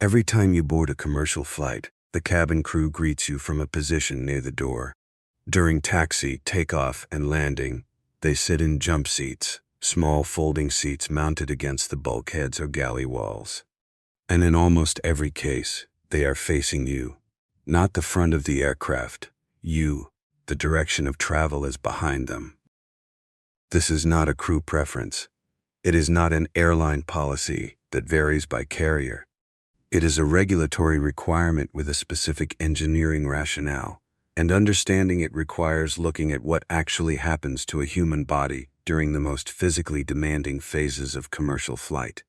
Every time you board a commercial flight, the cabin crew greets you from a position near the door. During taxi, takeoff, and landing, they sit in jump seats, small folding seats mounted against the bulkheads or galley walls. And in almost every case, they are facing you. Not the front of the aircraft. You, the direction of travel is behind them. This is not a crew preference. It is not an airline policy that varies by carrier. It is a regulatory requirement with a specific engineering rationale, and understanding it requires looking at what actually happens to a human body during the most physically demanding phases of commercial flight.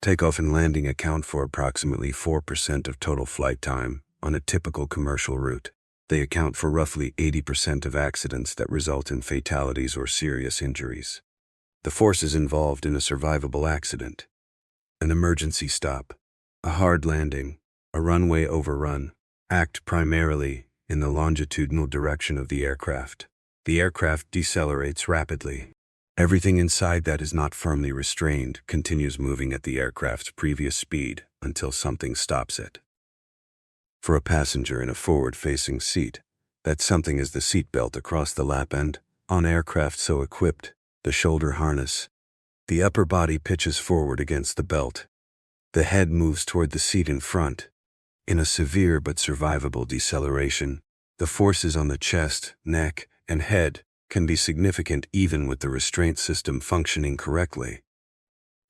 Takeoff and landing account for approximately 4% of total flight time on a typical commercial route. They account for roughly 80% of accidents that result in fatalities or serious injuries. The forces involved in a survivable accident: an emergency stop, a hard landing, a runway overrun, act primarily in the longitudinal direction of the aircraft. The aircraft decelerates rapidly. Everything inside that is not firmly restrained continues moving at the aircraft's previous speed until something stops it. For a passenger in a forward-facing seat, that something is the seatbelt across the lap end, on aircraft so equipped, the shoulder harness. The upper body pitches forward against the belt. The head moves toward the seat in front. In a severe but survivable deceleration, the forces on the chest, neck, and head can be significant even with the restraint system functioning correctly.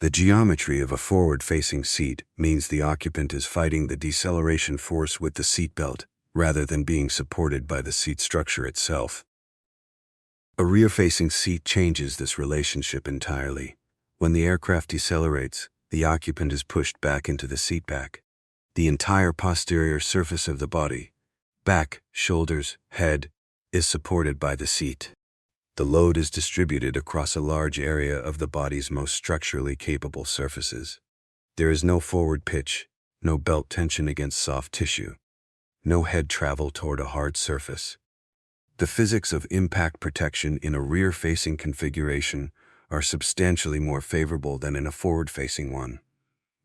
The geometry of a forward-facing seat means the occupant is fighting the deceleration force with the seatbelt, rather than being supported by the seat structure itself. A rear-facing seat changes this relationship entirely. When the aircraft decelerates, the occupant is pushed back into the seatback. The entire posterior surface of the body, back, shoulders, head, is supported by the seat. The load is distributed across a large area of the body's most structurally capable surfaces. There is no forward pitch, no belt tension against soft tissue, no head travel toward a hard surface. The physics of impact protection in a rear-facing configuration are substantially more favorable than in a forward-facing one,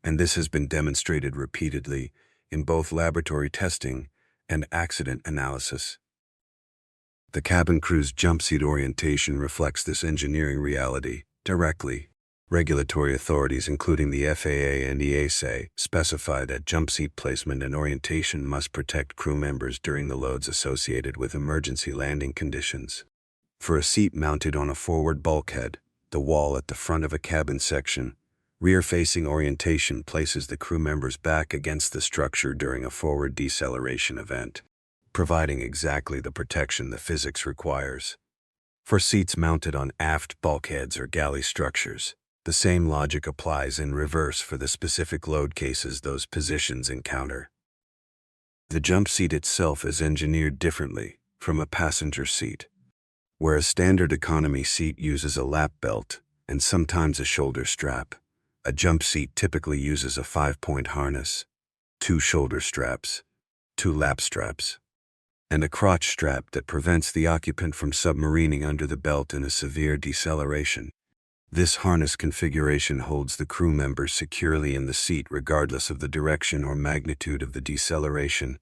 and this has been demonstrated repeatedly in both laboratory testing and accident analysis. The cabin crew's jumpseat orientation reflects this engineering reality directly. Regulatory authorities, including the FAA and EASA, specify that jumpseat placement and orientation must protect crew members during the loads associated with emergency landing conditions. For a seat mounted on a forward bulkhead, the wall at the front of a cabin section, rear-facing orientation places the crew members back against the structure during a forward deceleration event, providing exactly the protection the physics requires. For seats mounted on aft bulkheads or galley structures, the same logic applies in reverse for the specific load cases those positions encounter. The jump seat itself is engineered differently from a passenger seat. Where a standard economy seat uses a lap belt and sometimes a shoulder strap, a jump seat typically uses a 5-point harness, 2 shoulder straps, 2 lap straps, and a crotch strap that prevents the occupant from submarining under the belt in a severe deceleration. This harness configuration holds the crew members securely in the seat regardless of the direction or magnitude of the deceleration,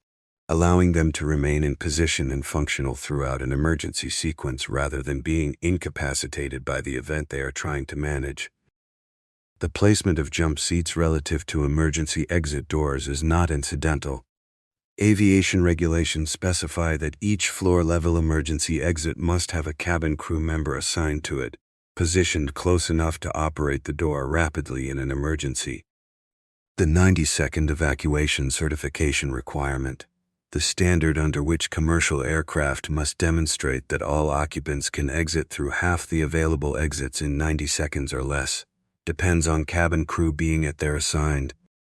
allowing them to remain in position and functional throughout an emergency sequence rather than being incapacitated by the event they are trying to manage. The placement of jump seats relative to emergency exit doors is not incidental. Aviation regulations specify that each floor-level emergency exit must have a cabin crew member assigned to it, positioned close enough to operate the door rapidly in an emergency. The 90-second evacuation certification requirement, the standard under which commercial aircraft must demonstrate that all occupants can exit through half the available exits in 90 seconds or less, depends on cabin crew being at their assigned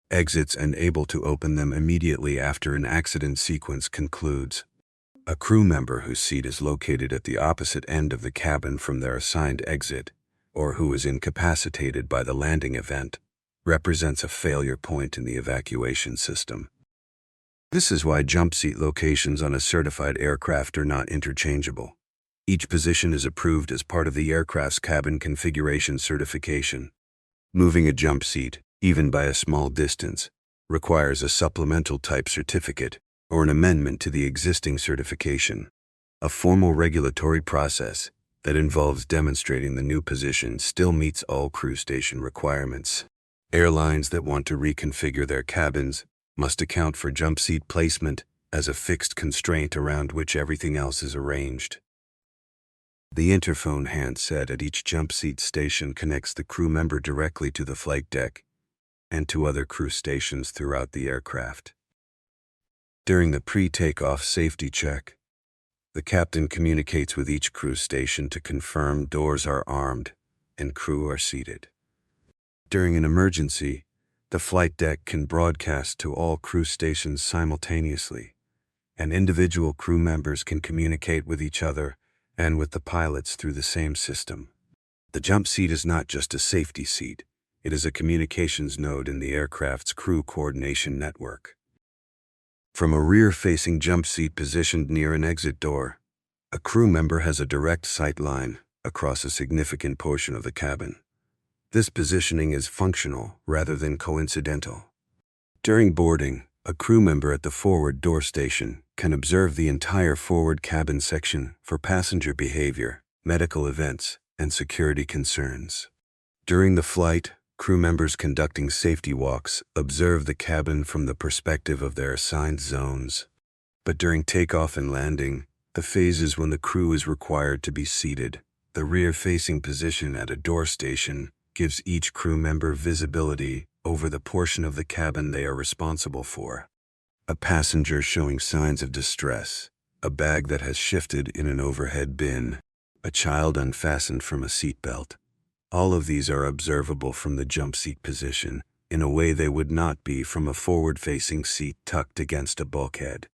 exits and able to open them immediately after an accident sequence concludes. A crew member whose seat is located at the opposite end of the cabin from their assigned exit, or who is incapacitated by the landing event, represents a failure point in the evacuation system. This is why jump seat locations on a certified aircraft are not interchangeable. Each position is approved as part of the aircraft's cabin configuration certification. Moving a jump seat, even by a small distance, requires a supplemental type certificate or an amendment to the existing certification, a formal regulatory process that involves demonstrating the new position still meets all crew station requirements. Airlines that want to reconfigure their cabins must account for jump seat placement as a fixed constraint around which everything else is arranged. The interphone handset at each jump seat station connects the crew member directly to the flight deck and to other crew stations throughout the aircraft. During the pre-takeoff safety check, the captain communicates with each crew station to confirm doors are armed and crew are seated. During an emergency, the flight deck can broadcast to all crew stations simultaneously, and individual crew members can communicate with each other and with the pilots through the same system. The jump seat is not just a safety seat, it is a communications node in the aircraft's crew coordination network. From a rear-facing jump seat positioned near an exit door, a crew member has a direct sight line across a significant portion of the cabin. This positioning is functional rather than coincidental. During boarding, a crew member at the forward door station can observe the entire forward cabin section for passenger behavior, medical events, and security concerns. During the flight, crew members conducting safety walks observe the cabin from the perspective of their assigned zones. But during takeoff and landing, the phases when the crew is required to be seated, the rear-facing position at a door station gives each crew member visibility over the portion of the cabin they are responsible for. A passenger showing signs of distress, a bag that has shifted in an overhead bin, a child unfastened from a seatbelt. All of these are observable from the jump seat position in a way they would not be from a forward-facing seat tucked against a bulkhead.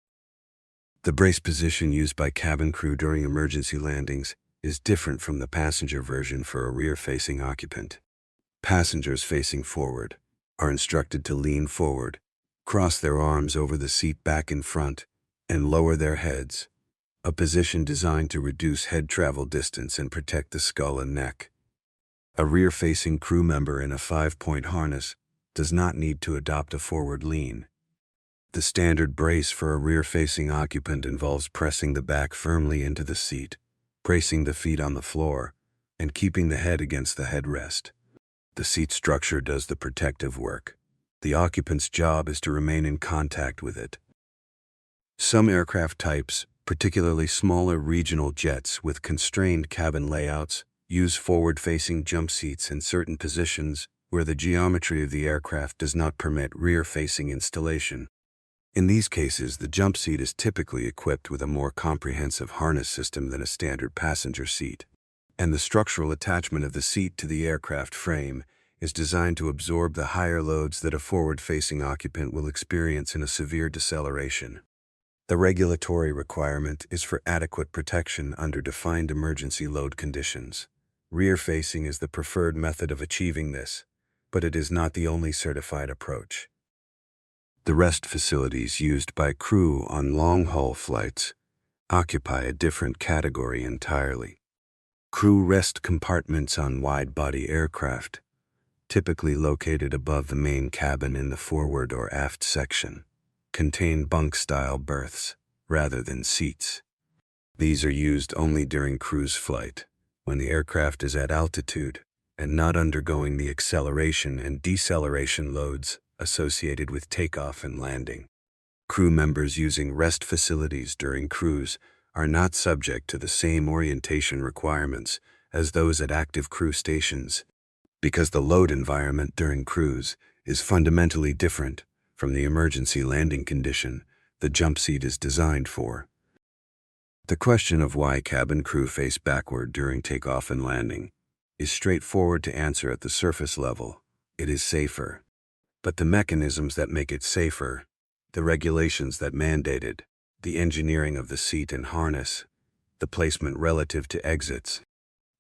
The brace position used by cabin crew during emergency landings is different from the passenger version for a rear-facing occupant. Passengers facing forward are instructed to lean forward, cross their arms over the seat back in front, and lower their heads, a position designed to reduce head travel distance and protect the skull and neck. A rear-facing crew member in a 5-point harness does not need to adopt a forward lean. The standard brace for a rear-facing occupant involves pressing the back firmly into the seat, bracing the feet on the floor, and keeping the head against the headrest. The seat structure does the protective work. The occupant's job is to remain in contact with it. Some aircraft types, particularly smaller regional jets with constrained cabin layouts, use forward-facing jump seats in certain positions where the geometry of the aircraft does not permit rear-facing installation. In these cases, the jump seat is typically equipped with a more comprehensive harness system than a standard passenger seat, and the structural attachment of the seat to the aircraft frame is designed to absorb the higher loads that a forward-facing occupant will experience in a severe deceleration. The regulatory requirement is for adequate protection under defined emergency load conditions. Rear-facing is the preferred method of achieving this, but it is not the only certified approach. The rest facilities used by crew on long-haul flights occupy a different category entirely. Crew rest compartments on wide-body aircraft, typically located above the main cabin in the forward or aft section, contain bunk-style berths rather than seats. These are used only during cruise flight, when the aircraft is at altitude and not undergoing the acceleration and deceleration loads associated with takeoff and landing. Crew members using rest facilities during cruise are not subject to the same orientation requirements as those at active crew stations, because the load environment during cruise is fundamentally different from the emergency landing condition the jump seat is designed for. The question of why cabin crew face backward during takeoff and landing is straightforward to answer at the surface level. It is safer. But the mechanisms that make it safer, the regulations that mandate it, the engineering of the seat and harness, the placement relative to exits,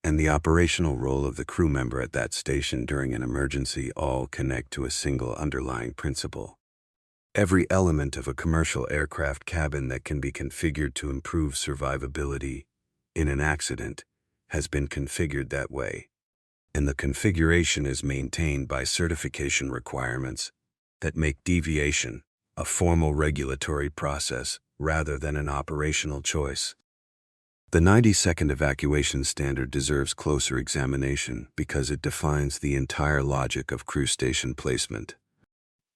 and the operational role of the crew member at that station during an emergency all connect to a single underlying principle. Every element of a commercial aircraft cabin that can be configured to improve survivability in an accident has been configured that way, and the configuration is maintained by certification requirements that make deviation a formal regulatory process rather than an operational choice. The 90-second evacuation standard deserves closer examination because it defines the entire logic of crew station placement.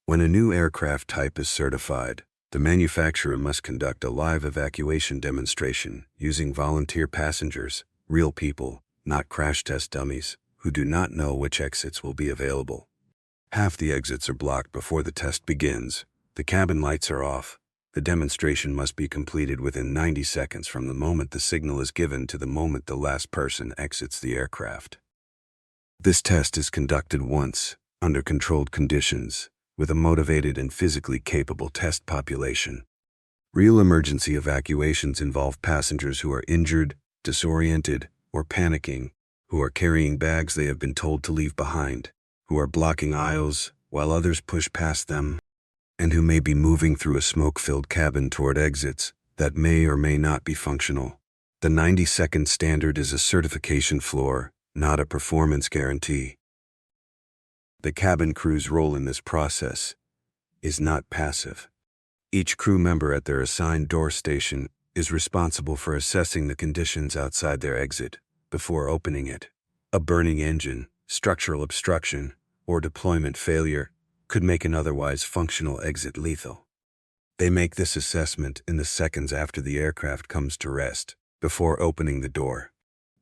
When a new aircraft type is certified, the manufacturer must conduct a live evacuation demonstration using volunteer passengers, real people, not crash test dummies, who do not know which exits will be available. Half the exits are blocked before the test begins. The cabin lights are off. The demonstration must be completed within 90 seconds from the moment the signal is given to the moment the last person exits the aircraft. This test is conducted once, under controlled conditions, with a motivated and physically capable test population. Real emergency evacuations involve passengers who are injured, disoriented, or panicking, who are carrying bags they have been told to leave behind, who are blocking aisles while others push past them, and who may be moving through a smoke-filled cabin toward exits that may or may not be functional. The 90-second standard is a certification floor, not a performance guarantee. The cabin crew's role in this process is not passive. Each crew member at their assigned door station is responsible for assessing the conditions outside their exit before opening it. A burning engine, structural obstruction, or deployment failure could make an otherwise functional exit lethal. They make this assessment in the seconds after the aircraft comes to rest, before opening the door.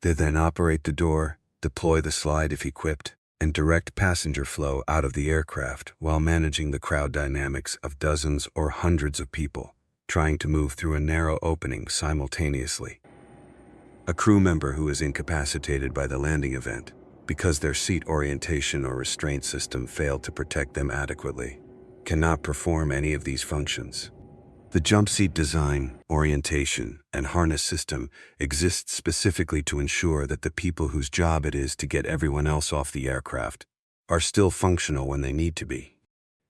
They then operate the door, deploy the slide if equipped, and direct passenger flow out of the aircraft while managing the crowd dynamics of dozens or hundreds of people trying to move through a narrow opening simultaneously. A crew member who is incapacitated by the landing event because their seat orientation or restraint system failed to protect them adequately cannot perform any of these functions. The jump seat design, orientation, and harness system exists specifically to ensure that the people whose job it is to get everyone else off the aircraft are still functional when they need to be.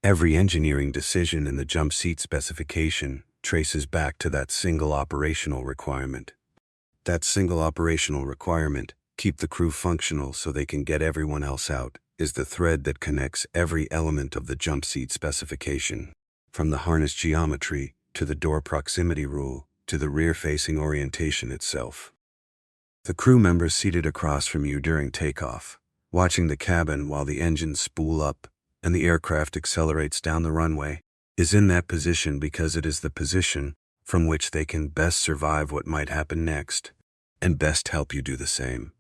Every engineering decision in the jump seat specification traces back to that single operational requirement. That single operational requirement, keep the crew functional so they can get everyone else out, is the thread that connects every element of the jump seat specification, from the harness geometry to the door proximity rule, to the rear-facing orientation itself. The crew member seated across from you during takeoff, watching the cabin while the engines spool up and the aircraft accelerates down the runway, is in that position because it is the position from which they can best survive what might happen next, and best help you do the same.